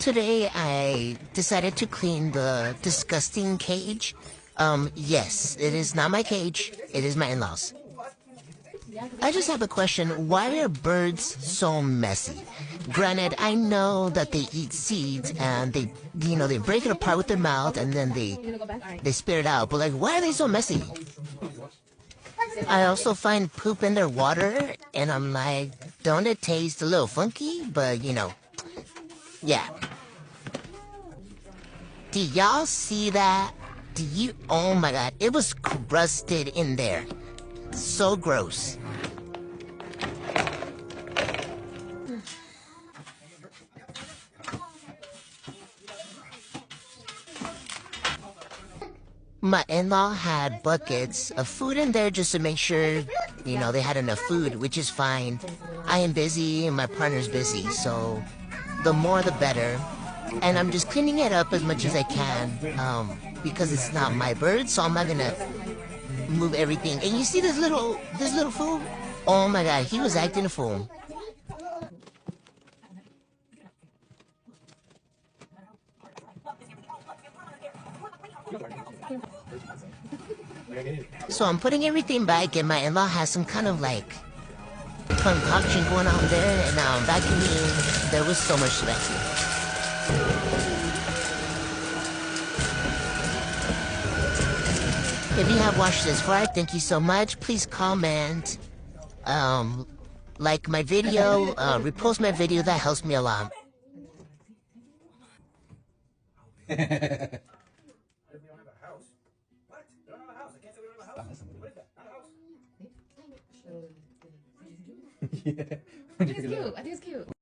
today I decided to clean the disgusting cage. Yes, it is not my cage. It is my in-laws. I just have a question. Why are birds so messy? Granted, I know that they eat seeds and they break it apart with their mouth and then they spit it out. But like, why are they so messy? I also find poop in their water and I'm like, don't it taste a little funky? But yeah. Do y'all see that? Oh my god, it was crusted in there. So gross. My in-law had buckets of food in there just to make sure, they had enough food, which is fine. I am busy and my partner's busy, so the more the better. And I'm just cleaning it up as much as I can, because it's not my bird, so I'm not gonna move everything. And you see this little fool? Oh my god, he was acting a fool. So I'm putting everything back, and my in-law has some kind of like concoction going on there, and vacuuming. There was so much to vacuum. If you have watched this far, thank you so much. Please comment, like my video, repost my video. That helps me a lot. Yeah. I think it's cute.